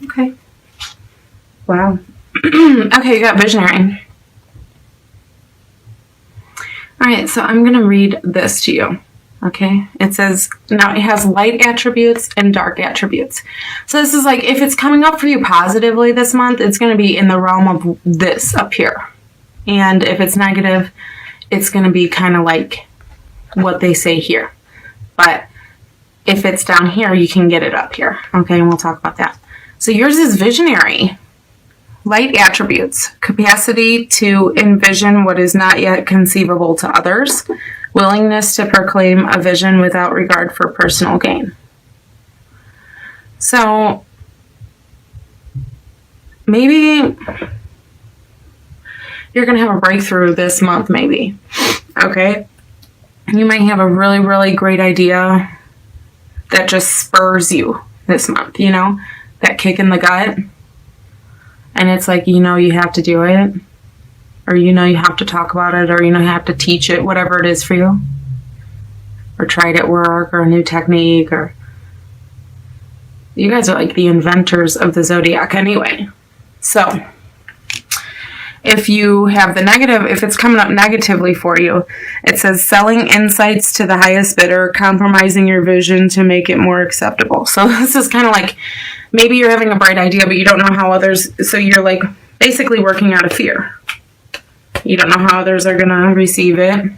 Okay. Wow. Okay, you got visionary. All right, so I'm going to read this to you. Okay, it says, now it has light attributes and dark attributes. So this is like, if it's coming up for you positively this month, it's going to be in the realm of this up here. And if it's negative, it's going to be kind of like what they say here. But if it's down here, you can get it up here. Okay, and we'll talk about that. So yours is visionary. Light attributes, capacity to envision what is not yet conceivable to others, willingness to proclaim a vision without regard for personal gain. So maybe you're going to have a breakthrough this month, maybe. Okay? You might have a really, really great idea that just spurs you this month, you know? That kick in the gut. And it's like, you know, you have to do it. Or you know you have to talk about it. Or you know you have to teach it, whatever it is for you. Or try it at work, or a new technique. Or you guys are like the inventors of the zodiac anyway. So if you have the negative, if it's coming up negatively for you, it says selling insights to the highest bidder, compromising your vision to make it more acceptable. So this is kind of like, maybe you're having a bright idea, but you don't know how others, so you're like basically working out of fear. You don't know how others are going to receive it.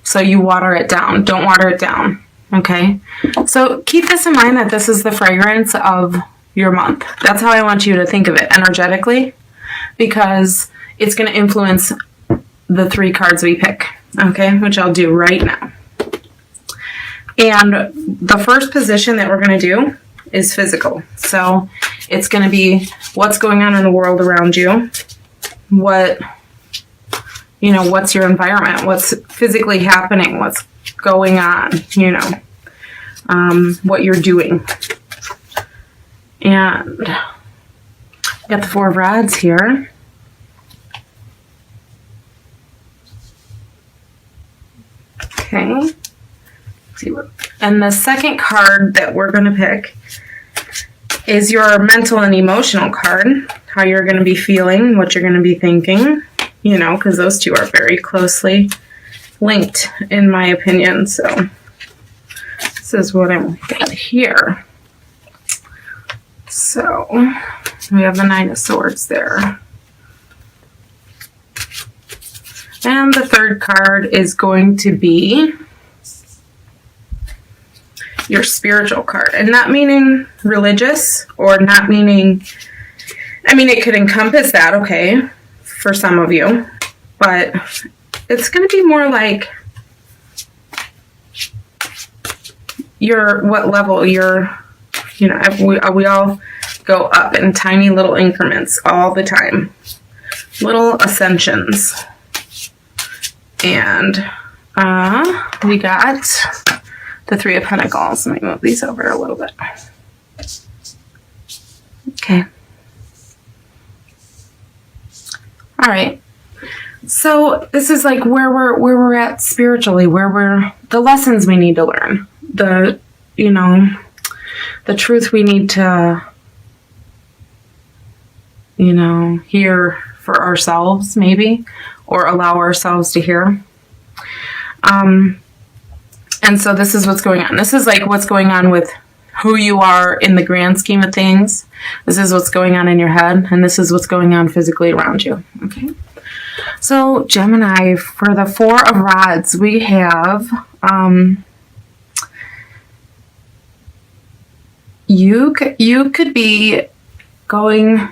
So you water it down. Don't water it down. Okay? So keep this in mind that this is the fragrance of your month. That's how I want you to think of it energetically, because it's going to influence the 3 cards we pick. Okay? Which I'll do right now. And the first position that we're going to do is physical. So it's going to be what's going on in the world around you. What, you know, what's your environment? What's physically happening? What's going on? You know, what you're doing. And got the 4 of Rods here. Okay. Let's see what. And the second card that we're going to pick is your mental and emotional card. How you're going to be feeling, what you're going to be thinking, you know, because those 2 are very closely linked, in my opinion. So this is what I'm got here. So we have the 9 of Swords there. And the third card is going to be your spiritual card. And not meaning religious, or not meaning, I mean, it could encompass that, okay, for some of you. But it's going to be more like what level you're, you know, we all go up in tiny little increments all the time. Little ascensions. And we got the 3 of Pentacles. Let me move these over a little bit. Okay. All right. So this is like where we're at spiritually, the lessons we need to learn, the, you know, the truth we need to, you know, hear for ourselves, maybe, or allow ourselves to hear. And so this is what's going on. This is like what's going on with who you are in the grand scheme of things. This is what's going on in your head, and this is what's going on physically around you. Okay. So Gemini, for the 4 of Rods, we have you could be going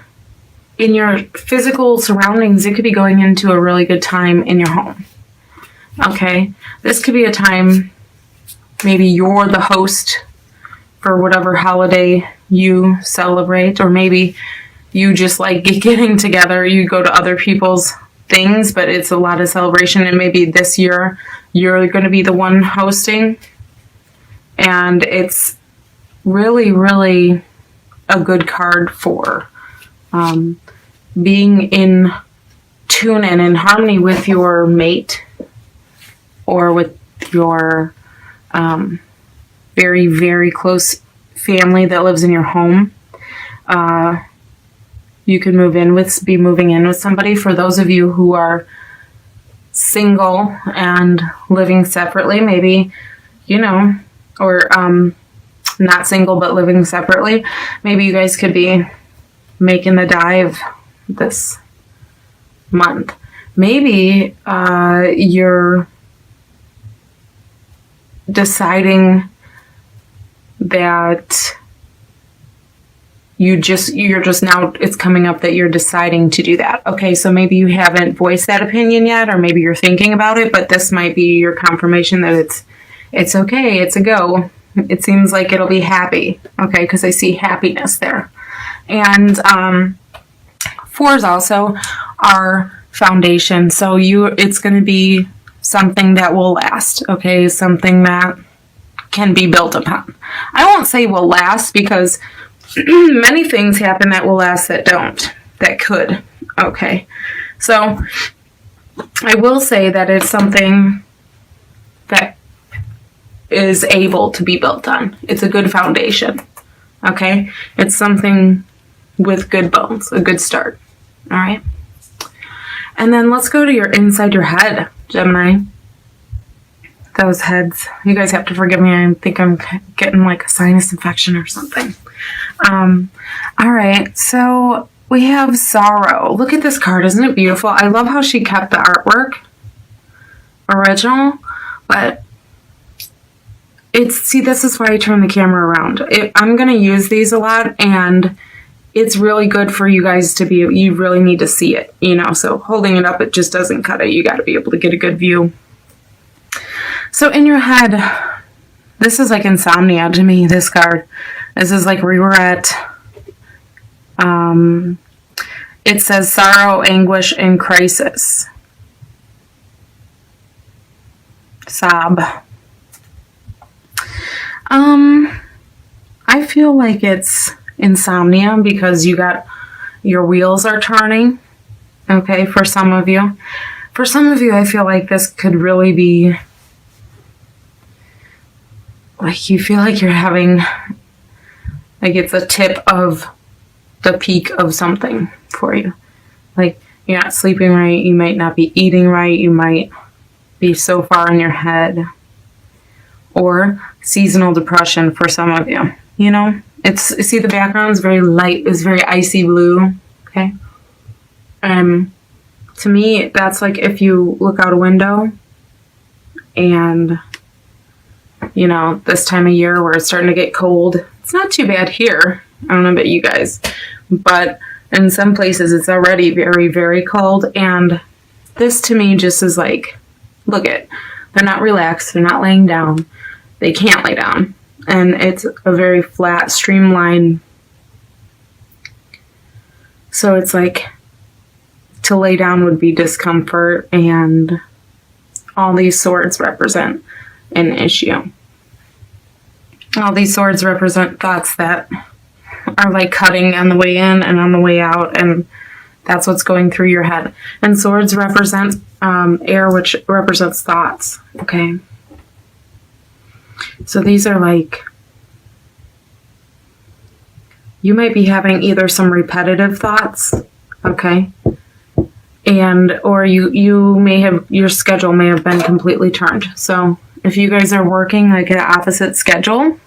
in your physical surroundings. It could be going into a really good time in your home. Okay. This could be a time, maybe you're the host for whatever holiday you celebrate, or maybe you just like getting together. You go to other people's things, but it's a lot of celebration, and maybe this year you're going to be the one hosting, and it's really, really a good card for being in tune and in harmony with your mate, or with your very, very close family that lives in your home. you could be moving in with somebody. For those of you who are single and living separately, maybe, or not single but living separately, maybe you guys could be making the dive this month. Maybe you're deciding that you're just now, it's coming up that you're deciding to do that. Okay, so maybe you haven't voiced that opinion yet, or maybe you're thinking about it, but this might be your confirmation that it's okay, it's a go. It seems like it'll be happy, okay, because I see happiness there. And fours also are foundation, so it's going to be something that will last, okay, something that can be built upon. I won't say will last, because many things happen that will last that don't, that could, okay. So I will say that it's something that is able to be built on. It's a good foundation, okay. It's something with good bones, a good start, all right. And then let's go to inside your head, Gemini. Those heads, you guys have to forgive me. I think I'm getting like a sinus infection or something. All right, so we have sorrow. Look at this card, isn't it beautiful? I love how she kept the artwork original, but see, this is why I turn the camera around. I'm going to use these a lot, and it's really good for you guys to you really need to see it, so holding it up, it just doesn't cut it. You got to be able to get a good view. So in your head, this is like insomnia to me, this card. This is like regret. It says sorrow, anguish, and crisis. Sob. I feel like it's insomnia because your wheels are turning. Okay, for some of you. For some of you, I feel like this could really be like you feel like you're having, like it's a tip of the peak of something for you. Like you're not sleeping right, you might not be eating right, you might be so far in your head. Or seasonal depression for some of you. See the background is very light, it's very icy blue. Okay. To me, that's like if you look out a window and this time of year where it's starting to get cold. It's not too bad here. I don't know about you guys, but in some places it's already very, very cold. And this to me just is like, look they're not relaxed. They're not laying down. They can't lay down. And it's a very flat, streamlined. So it's like to lay down would be discomfort, and all these swords represent an issue. All these swords represent thoughts that are like cutting on the way in and on the way out, and that's what's going through your head. And swords represent air, which represents thoughts, okay? So these are like, you might be having either some repetitive thoughts, okay? Or you may have, your schedule may have been completely turned. So if you guys are working like an opposite schedule,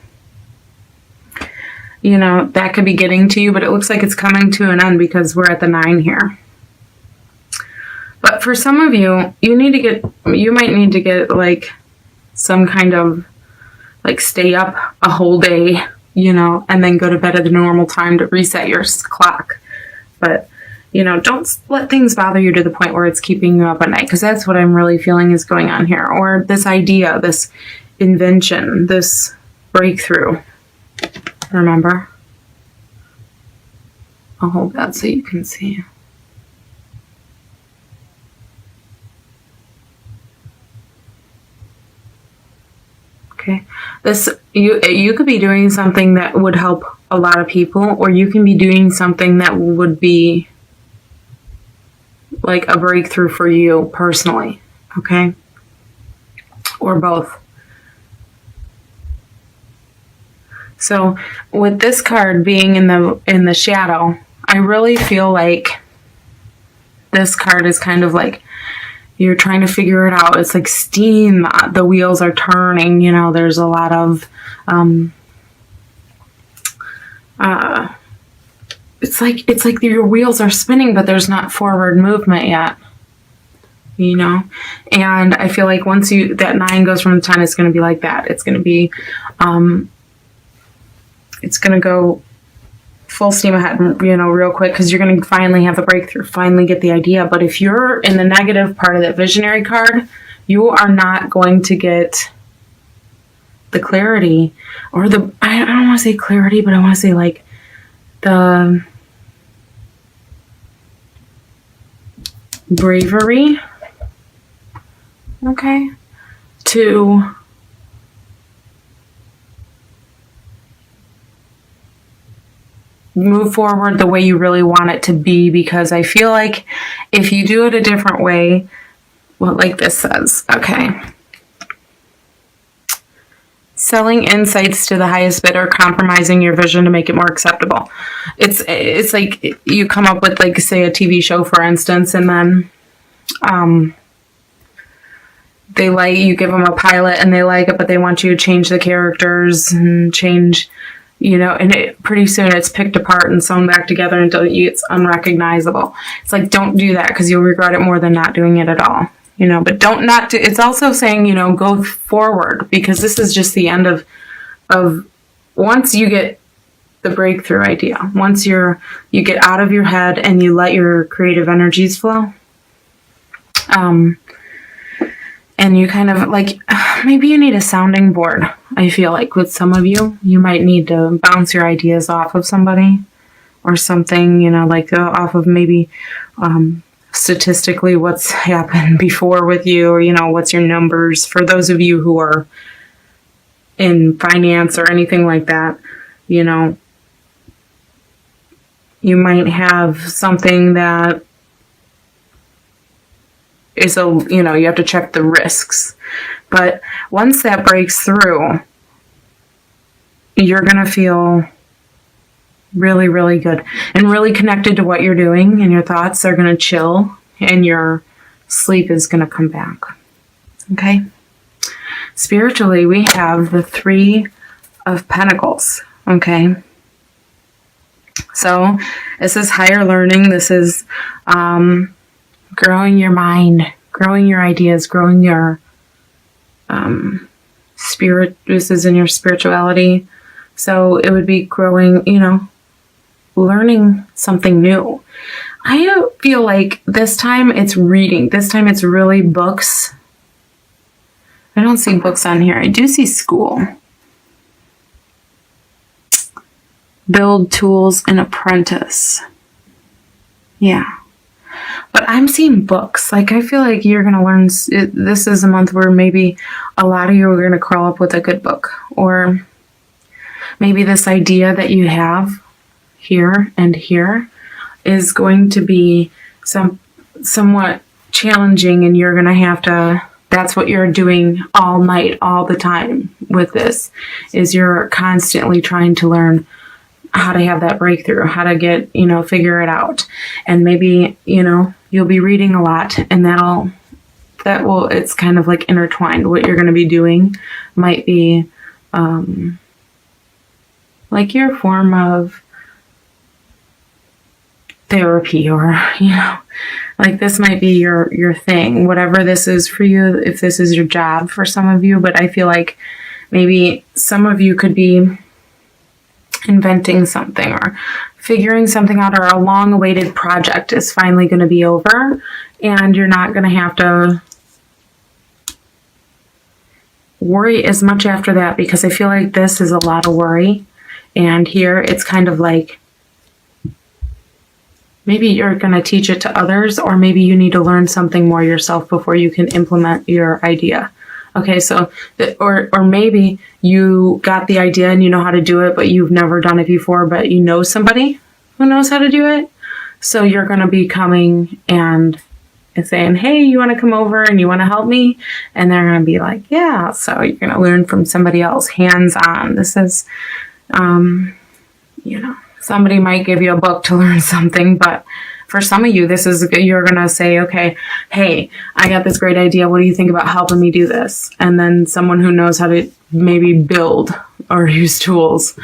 that could be getting to you, but it looks like it's coming to an end because we're at the 9 here. But for some of you, you might need to get like some kind of like stay up a whole day, and then go to bed at the normal time to reset your clock. But, don't let things bother you to the point where it's keeping you up at night, because that's what I'm really feeling is going on here. Or this idea, this invention, this breakthrough. Remember? I'll hold that so you can see. Okay, you could be doing something that would help a lot of people, or you can be doing something that would be like a breakthrough for you personally, okay? Or both. So with this card being in the shadow, I really feel like this card is kind of like you're trying to figure it out. It's like steam. The wheels are turning. You know, there's a lot of it's like your wheels are spinning, but there's not forward movement yet. You know, and I feel like once that 9 goes from the 10, it's going to be like that. It's going to be, it's going to go full steam ahead, you know, real quick, because you're going to finally have the breakthrough, finally get the idea. But if you're in the negative part of that visionary card, you are not going to get the clarity or I don't want to say clarity, but I want to say like the bravery, okay, to move forward the way you really want it to be, because I feel like if you do it a different way, well, like this says, okay, selling insights to the highest bidder, compromising your vision to make it more acceptable. It's like you come up with, like, say, a TV show, for instance, and then you give them a pilot and they like it, but they want you to change the characters and change, you know, and pretty soon it's picked apart and sewn back together until it's unrecognizable. It's like, don't do that, because you'll regret it more than not doing it at all, you know. But it's also saying, you know, go forward, because this is just the end of once you get the breakthrough idea, once you get out of your head and you let your creative energies flow, and you kind of like, maybe you need a sounding board. I feel like with some of you might need to bounce your ideas off of somebody or something, you know, like off of maybe statistically what's happened before with you, or, you know, what's your numbers. For those of you who are in finance or anything like that, you know, you might have something that is you know, you have to check the risks. But once that breaks through, you're going to feel really, really good and really connected to what you're doing, and your thoughts are going to chill and your sleep is going to come back. Okay? Spiritually, we have the 3 of Pentacles. Okay? So this is higher learning. This is growing your mind, growing your ideas, growing your spirit. This is in your spirituality. So it would be growing, you know, learning something new. I feel like this time it's reading. This time it's really books. I don't see books on here. I do see school. Build tools and apprentice. Yeah. But I'm seeing books. Like, I feel like you're going to learn. This is a month where maybe a lot of you are going to crawl up with a good book. Or maybe this idea that you have here and here is going to be somewhat challenging, and you're going to have to, that's what you're doing all night, all the time with this, is you're constantly trying to learn how to have that breakthrough, how to get, you know, figure it out. And maybe, you know, you'll be reading a lot, and it's kind of like intertwined. What you're going to be doing might be like your form of therapy, or, you know, like this might be your thing, whatever this is for you, if this is your job for some of you. But I feel like maybe some of you could be inventing something or figuring something out, or a long-awaited project is finally going to be over, and you're not going to have to worry as much after that, because I feel like this is a lot of worry, and here it's kind of like maybe you're going to teach it to others, or maybe you need to learn something more yourself before you can implement your idea. Okay, so, or maybe you got the idea and you know how to do it, but you've never done it before, but you know somebody who knows how to do it. So you're going to be coming and saying, hey, you want to come over and you want to help me? And they're going to be like, yeah. So you're going to learn from somebody else, hands-on. This is You know, somebody might give you a book to learn something, but for some of you, this is, you're going to say, okay, hey, I got this great idea. What do you think about helping me do this? And then someone who knows how to maybe build or use tools